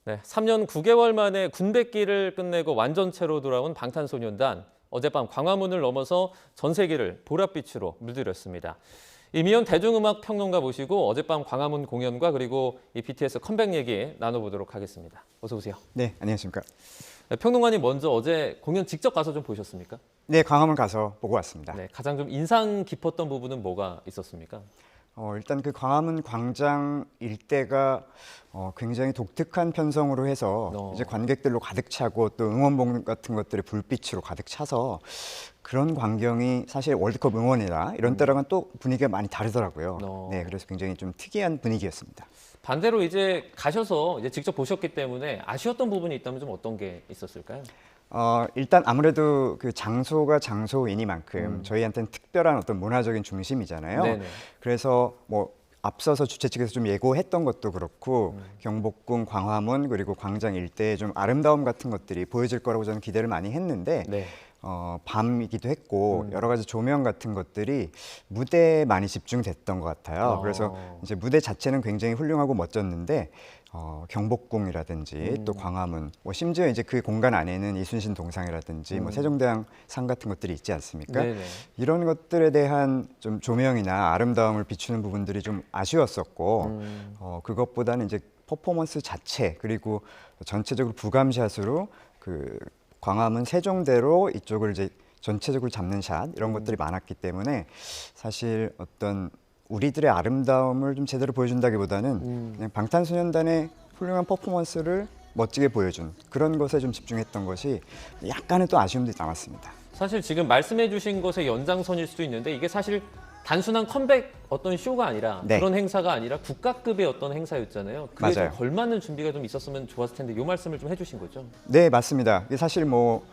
네, 3년 9개월 만에 군백기를 끝내고 완전체로 돌아온 방탄소년단. 어젯밤 광화문을 넘어서 전 세계를 보랏빛으로 물들였습니다. 이미연 대중음악 평론가 모시고 어젯밤 광화문 공연과 그리고 이 BTS 컴백 얘기 나눠보도록 하겠습니다. 어서 오세요. 네, 안녕하십니까. 네, 평론가님 먼저 어제 공연 직접 가서 좀 보셨습니까? 네, 광화문 가서 보고 왔습니다. 네, 가장 좀 인상 깊었던 부분은 뭐가 있었습니까? 일단 그 광화문 광장 일대가 굉장히 독특한 편성으로 해서 이제 관객들로 가득 차고 또 응원봉 같은 것들이 불빛으로 가득 차서 그런 광경이 사실 월드컵 응원이나 이런 때랑은 또 분위기가 많이 다르더라고요. 네, 그래서 굉장히 좀 특이한 분위기였습니다. 반대로 이제 가셔서 이제 직접 보셨기 때문에 아쉬웠던 부분이 있다면 좀 어떤 게 있었을까요? 일단 아무래도 그 장소가 장소이니만큼 저희한테는 특별한 어떤 문화적인 중심이잖아요. 네네. 그래서 뭐 앞서서 주최 측에서 좀 예고했던 것도 그렇고 경복궁, 광화문 그리고 광장 일대의 좀 아름다움 같은 것들이 보여질 거라고 저는 기대를 많이 했는데 네. 밤이기도 했고 여러 가지 조명 같은 것들이 무대에 많이 집중됐던 것 같아요. 그래서 이제 무대 자체는 굉장히 훌륭하고 멋졌는데 경복궁이라든지 또 광화문, 뭐 심지어 이제 그 공간 안에는 이순신 동상이라든지 뭐 세종대왕상 같은 것들이 있지 않습니까? 네네. 이런 것들에 대한 좀 조명이나 아름다움을 비추는 부분들이 좀 아쉬웠었고 그것보다는 이제 퍼포먼스 자체 그리고 전체적으로 부감샷으로 그 광화문 세종대로 이쪽을 이제 전체적으로 잡는 샷 이런 것들이 많았기 때문에 사실 어떤 우리들의 아름다움을 좀 제대로 보여준다기보다는 그냥 방탄소년단의 훌륭한 퍼포먼스를 멋지게 보여준 그런 것에 좀 집중했던 것이 약간은 또 아쉬움도 남았습니다. 사실 지금 말씀해 주신 것의 연장선일 수도 있는데 이게 사실 단순한 컴백 어떤 쇼가 아니라 네. 그런 행사가 아니라 국가급의 어떤 행사였잖아요. 그에 좀 맞아요. 걸맞는 준비가 좀 있었으면 좋았을 텐데 이 말씀을 좀 해주신 거죠? 네, 맞습니다. 이게 사실 뭐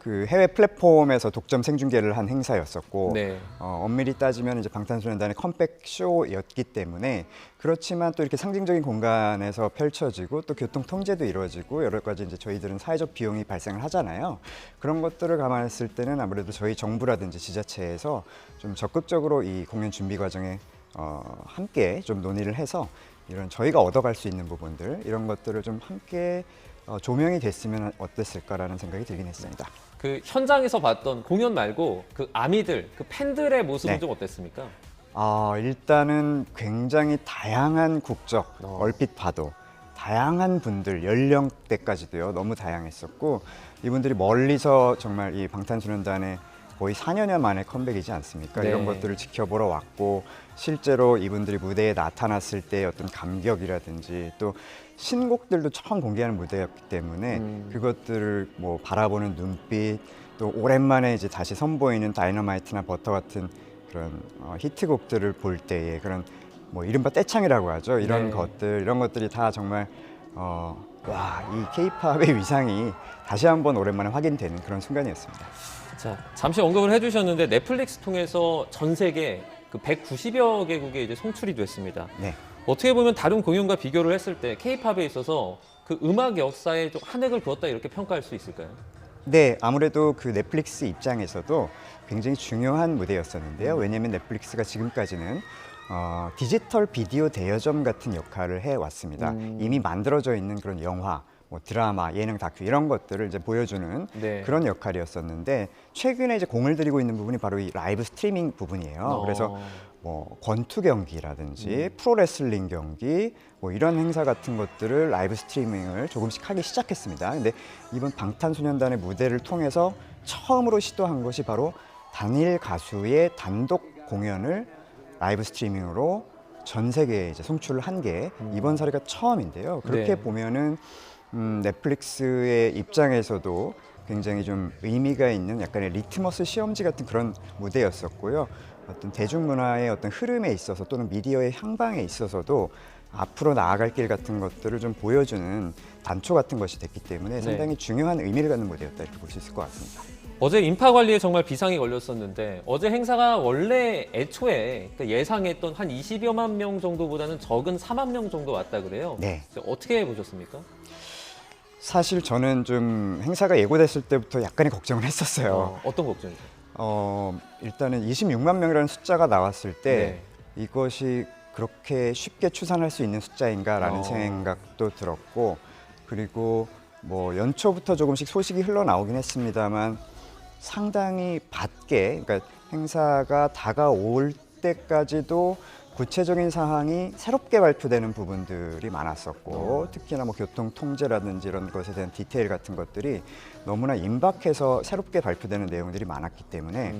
그 해외 플랫폼에서 독점 생중계를 한 행사였었고 네. 엄밀히 따지면 이제 방탄소년단의 컴백 쇼였기 때문에 그렇지만 또 이렇게 상징적인 공간에서 펼쳐지고 또 교통 통제도 이루어지고 여러 가지 이제 저희들은 사회적 비용이 발생을 하잖아요. 그런 것들을 감안했을 때는 아무래도 저희 정부라든지 지자체에서 좀 적극적으로 이 공연 준비 과정에 함께 좀 논의를 해서 이런 저희가 얻어갈 수 있는 부분들 이런 것들을 좀 함께 조명이 됐으면 어땠을까라는 생각이 들긴 했습니다. 그 현장에서 봤던 공연 말고 그 아미들, 그 팬들의 모습은 네. 좀 어땠습니까? 일단은 굉장히 다양한 국적, 얼핏 봐도 다양한 분들, 연령대까지도요. 너무 다양했었고 이분들이 멀리서 정말 이 방탄소년단의 거의 4년여 만에 컴백이지 않습니까? 네. 이런 것들을 지켜보러 왔고 실제로 이분들이 무대에 나타났을 때의 어떤 감격이라든지 또 신곡들도 처음 공개하는 무대였기 때문에 그것들을 뭐 바라보는 눈빛 또 오랜만에 이제 다시 선보이는 다이너마이트나 버터 같은 그런 히트곡들을 볼 때의 그런 뭐 이른바 떼창이라고 하죠. 이런 네. 것들 이런 것들이 다 정말 와, 이 케이팝의 위상이 다시 한번 오랜만에 확인되는 그런 순간이었습니다. 자, 잠시 언급을 해주셨는데 넷플릭스 통해서 전 세계 그 190여 개국에 이제 송출이 됐습니다. 네. 어떻게 보면 다른 공연과 비교를 했을 때 K-팝에 있어서 그 음악 역사에 좀 한 획을 그었다 이렇게 평가할 수 있을까요? 네, 아무래도 그 넷플릭스 입장에서도 굉장히 중요한 무대였었는데요. 왜냐하면 넷플릭스가 지금까지는 디지털 비디오 대여점 같은 역할을 해왔습니다. 이미 만들어져 있는 그런 영화, 뭐 드라마, 예능, 다큐 이런 것들을 이제 보여주는 네. 그런 역할이었었는데 최근에 이제 공을 들이고 있는 부분이 바로 이 라이브 스트리밍 부분이에요. 그래서 뭐 권투 경기라든지 프로레슬링 경기 뭐 이런 행사 같은 것들을 라이브 스트리밍을 조금씩 하기 시작했습니다. 근데 이번 방탄소년단의 무대를 통해서 처음으로 시도한 것이 바로 단일 가수의 단독 공연을 라이브 스트리밍으로 전 세계에 이제 송출을 한 게 이번 사례가 처음인데요. 그렇게 네. 보면은 넷플릭스의 입장에서도 굉장히 좀 의미가 있는 약간의 리트머스 시험지 같은 그런 무대였었고요. 어떤 대중문화의 어떤 흐름에 있어서 또는 미디어의 향방에 있어서도 앞으로 나아갈 길 같은 것들을 좀 보여주는 단초 같은 것이 됐기 때문에 상당히 중요한 의미를 갖는 무대였다 이렇게 볼 수 있을 것 같습니다. 어제 인파 관리에 정말 비상이 걸렸었는데 어제 행사가 원래 애초에 예상했던 한 20여만 명 정도보다는 적은 4만 명 정도 왔다 그래요. 네. 어떻게 보셨습니까? 사실 저는 좀 행사가 예고됐을 때부터 약간의 걱정을 했었어요. 어떤 걱정이죠? 일단은 26만 명이라는 숫자가 나왔을 때 네. 이것이 그렇게 쉽게 추산할 수 있는 숫자인가라는 생각도 들었고 그리고 뭐 연초부터 조금씩 소식이 흘러나오긴 했습니다만 상당히 밖에, 그러니까 행사가 다가올 때까지도 구체적인 사항이 새롭게 발표되는 부분들이 많았었고, 특히나 뭐 교통 통제라든지 이런 것에 대한 디테일 같은 것들이 너무나 임박해서 새롭게 발표되는 내용들이 많았기 때문에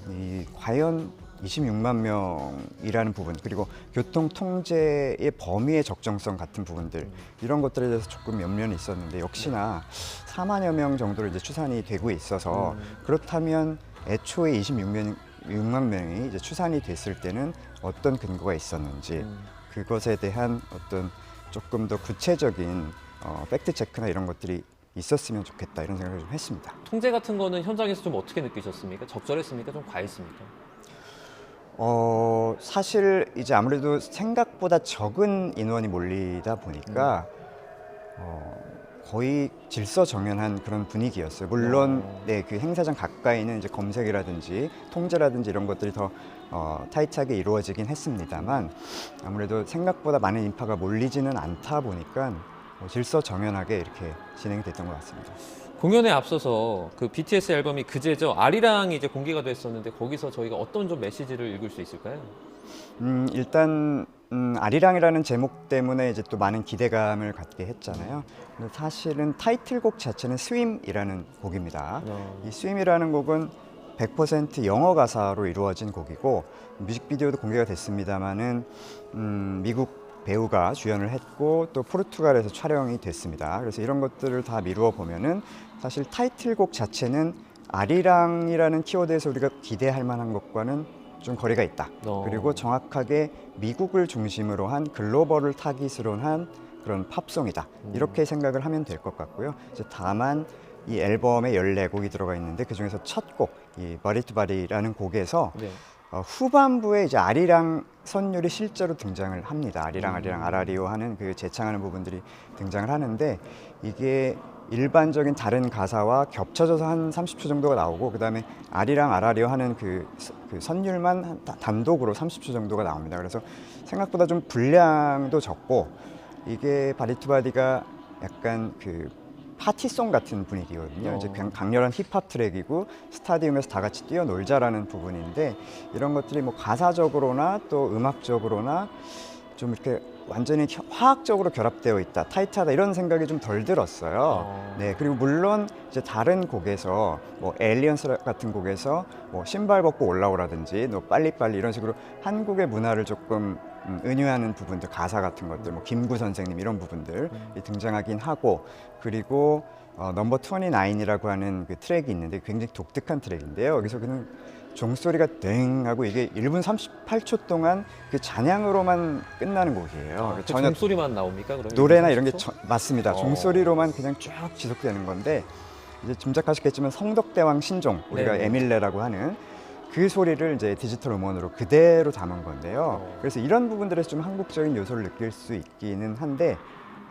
이 과연 26만 명이라는 부분, 그리고 교통 통제의 범위의 적정성 같은 부분들, 이런 것들에 대해서 조금 연면이 있었는데, 역시나 4만여 명 정도로 이제 추산이 되고 있어서, 그렇다면 애초에 26만 명이 이제 추산이 됐을 때는 어떤 근거가 있었는지, 그것에 대한 어떤 조금 더 구체적인 팩트 체크나 이런 것들이 있었으면 좋겠다, 이런 생각을 좀 했습니다. 통제 같은 거는 현장에서 좀 어떻게 느끼셨습니까? 적절했습니까? 좀 과했습니까? 사실 이제 아무래도 생각보다 적은 인원이 몰리다 보니까 거의 질서정연한 그런 분위기였어요. 물론 네, 그 행사장 가까이는 이제 검색이라든지 통제라든지 이런 것들이 더 타이트하게 이루어지긴 했습니다만, 아무래도 생각보다 많은 인파가 몰리지는 않다 보니까 질서정연하게 이렇게 진행이 됐던 것 같습니다. 공연에 앞서서 그 BTS 앨범이 그제죠. 아리랑이 이제 공개가 됐었는데 거기서 저희가 어떤 좀 메시지를 읽을 수 있을까요? 일단 아리랑이라는 제목 때문에 이제 또 많은 기대감을 갖게 했잖아요. 근데 사실은 타이틀곡 자체는 스윕이라는 곡입니다. 이 스윕이라는 곡은 100% 영어 가사로 이루어진 곡이고, 뮤직비디오도 공개가 됐습니다만은 미국 배우가 주연을 했고 또 포르투갈에서 촬영이 됐습니다. 그래서 이런 것들을 다 미루어 보면은 사실 타이틀곡 자체는 아리랑이라는 키워드에서 우리가 기대할 만한 것과는 좀 거리가 있다. 그리고 정확하게 미국을 중심으로 한 글로벌을 타깃으로 한 그런 팝송이다. 이렇게 생각을 하면 될 것 같고요. 이제 다만 이 앨범에 14곡이 들어가 있는데 그 중에서 첫 곡, 이 Body to Body라는 곡에서 네. 후반부에 이제 아리랑 선율이 실제로 등장을 합니다. 아리랑 아라리오 하는 그 재창하는 부분들이 등장을 하는데, 이게 일반적인 다른 가사와 겹쳐져서 한 30초 정도가 나오고, 그다음에 아리랑 아라리오 하는 그 선율만 단독으로 30초 정도가 나옵니다. 그래서 생각보다 좀 분량도 적고, 이게 바디투바디가 약간 그 파티송 같은 분위기거든요. 이제 강렬한 힙합 트랙이고 스타디움에서 다 같이 뛰어놀자라는 부분인데, 이런 것들이 뭐 가사적으로나 또 음악적으로나 좀 이렇게 완전히 화학적으로 결합되어 있다, 타이트하다, 이런 생각이 좀 덜 들었어요. 네, 그리고 물론 이제 다른 곡에서 뭐 엘리언스 같은 곡에서 뭐 신발 벗고 올라오라든지 너 빨리빨리 이런 식으로 한국의 문화를 조금 은유하는 부분들, 가사 같은 것들, 뭐 김구 선생님 이런 부분들이 등장하긴 하고, 그리고 넘버 29이라고 하는 그 트랙이 있는데 굉장히 독특한 트랙인데요. 여기서 그냥 종소리가 땡 하고 이게 1분 38초 동안 그 잔향으로만 끝나는 곡이에요. 그 전혀 종소리만 나옵니까? 그러면 노래나 이런 게 30초? 맞습니다. 종소리로만 그냥 쭉 지속되는 건데, 이제 짐작하시겠지만 성덕대왕 신종, 우리가 네네. 에밀레라고 하는 그 소리를 이제 디지털 음원으로 그대로 담은 건데요. 그래서 이런 부분들에서 좀 한국적인 요소를 느낄 수 있기는 한데,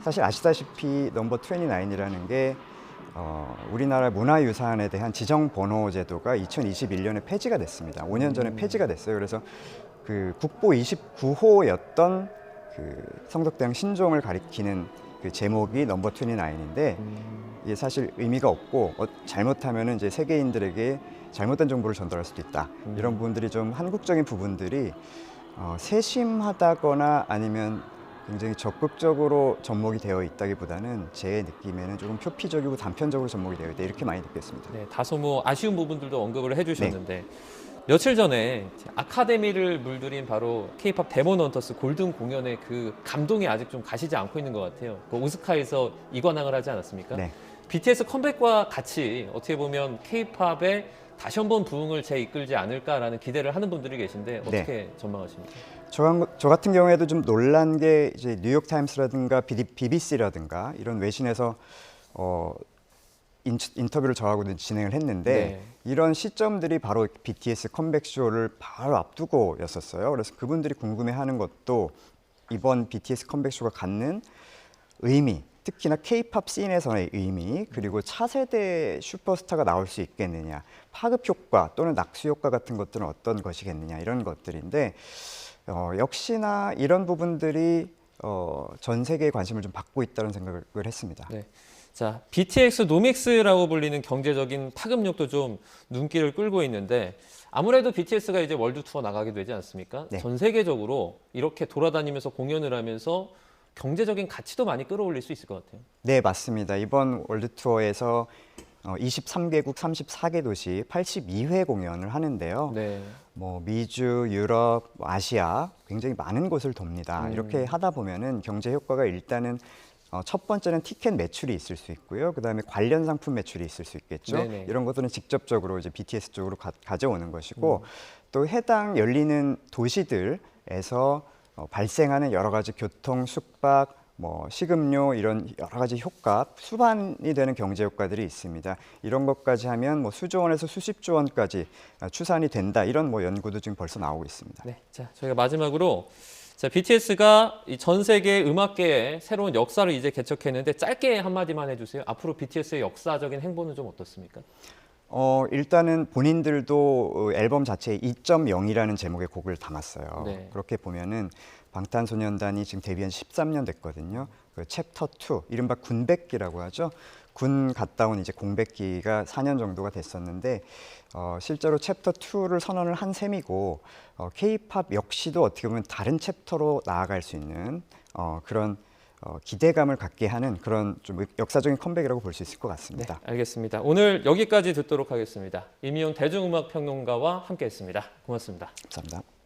사실 아시다시피 넘버 29이라는 게 우리나라 문화유산에 대한 지정번호 제도가 2021년에 폐지가 됐습니다. 5년 전에 폐지가 됐어요. 그래서 그 국보 29호였던 그 성덕대왕 신종을 가리키는 그 제목이 넘버 29인데, 이게 사실 의미가 없고 잘못하면은 이제 세계인들에게 잘못된 정보를 전달할 수도 있다. 이런 부분들이 좀 한국적인 부분들이 세심하다거나 아니면 굉장히 적극적으로 접목이 되어 있다기보다는 제 느낌에는 조금 표피적이고 단편적으로 접목이 되어 있다, 이렇게 많이 느꼈습니다. 네, 다소 뭐 아쉬운 부분들도 언급을 해주셨는데 며칠 전에 아카데미를 물들인 바로 K-팝 데몬 헌터스 골든 공연의 그 감동이 아직 좀 가시지 않고 있는 것 같아요. 그 오스카에서 이관왕을 하지 않았습니까? 네. BTS 컴백과 같이 어떻게 보면 K-팝의 다시 한번 부흥을 이끌지 않을까라는 기대를 하는 분들이 계신데 어떻게 전망하십니까? 저 같은 경우에도 좀 놀란 게, 이제 뉴욕 타임스라든가 BBC라든가 이런 외신에서 인터뷰를 저하고 진행을 했는데, 네. 이런 시점들이 바로 BTS 컴백 쇼를 바로 앞두고였었어요. 그래서 그분들이 궁금해하는 것도 이번 BTS 컴백 쇼가 갖는 의미, 특히나 K-팝 씬에서의 의미, 그리고 차세대 슈퍼스타가 나올 수 있겠느냐, 파급 효과 또는 낙수 효과 같은 것들은 어떤 것이겠느냐, 이런 것들인데, 역시나 이런 부분들이 전 세계의 관심을 좀 받고 있다는 생각을 했습니다. 네. 자, BTX 노믹스라고 불리는 경제적인 파급력도 좀 눈길을 끌고 있는데 아무래도 BTS가 이제 월드 투어 나가게 되지 않습니까? 네. 전 세계적으로 이렇게 돌아다니면서 공연을 하면서 경제적인 가치도 많이 끌어올릴 수 있을 것 같아요. 네, 맞습니다. 이번 월드 투어에서 23개국 34개 도시 82회 공연을 하는데요. 네. 뭐 미주, 유럽, 아시아 굉장히 많은 곳을 돕니다. 이렇게 하다 보면은 경제 효과가 일단은 첫 번째는 티켓 매출이 있을 수 있고요. 그다음에 관련 상품 매출이 있을 수 있겠죠. 네네. 이런 것들은 직접적으로 이제 BTS 쪽으로 가져오는 것이고 또 해당 열리는 도시들에서 발생하는 여러 가지 교통, 숙박, 뭐 식음료 이런 여러 가지 효과, 수반이 되는 경제 효과들이 있습니다. 이런 것까지 하면 뭐 수조 원에서 수십조 원까지 추산이 된다. 이런 뭐 연구도 지금 벌써 나오고 있습니다. 네. 자, 저희가 마지막으로 자, BTS가 전 세계 음악계에 새로운 역사를 이제 개척했는데 짧게 한마디만 해주세요. 앞으로 BTS의 역사적인 행보는 좀 어떻습니까? 일단은 본인들도 앨범 자체에 2.0이라는 제목의 곡을 담았어요. 네. 그렇게 보면은 방탄소년단이 지금 데뷔한 13년 됐거든요. 그 챕터 2, 이른바 군백기라고 하죠. 군 갔다 온 이제 공백기가 4년 정도가 됐었는데 실제로 챕터 2를 선언을 한 셈이고 K-팝 역시도 어떻게 보면 다른 챕터로 나아갈 수 있는 그런 기대감을 갖게 하는 그런 좀 역사적인 컴백이라고 볼 수 있을 것 같습니다. 네, 알겠습니다. 오늘 여기까지 듣도록 하겠습니다. 이미용 대중음악 평론가와 함께했습니다. 고맙습니다. 감사합니다.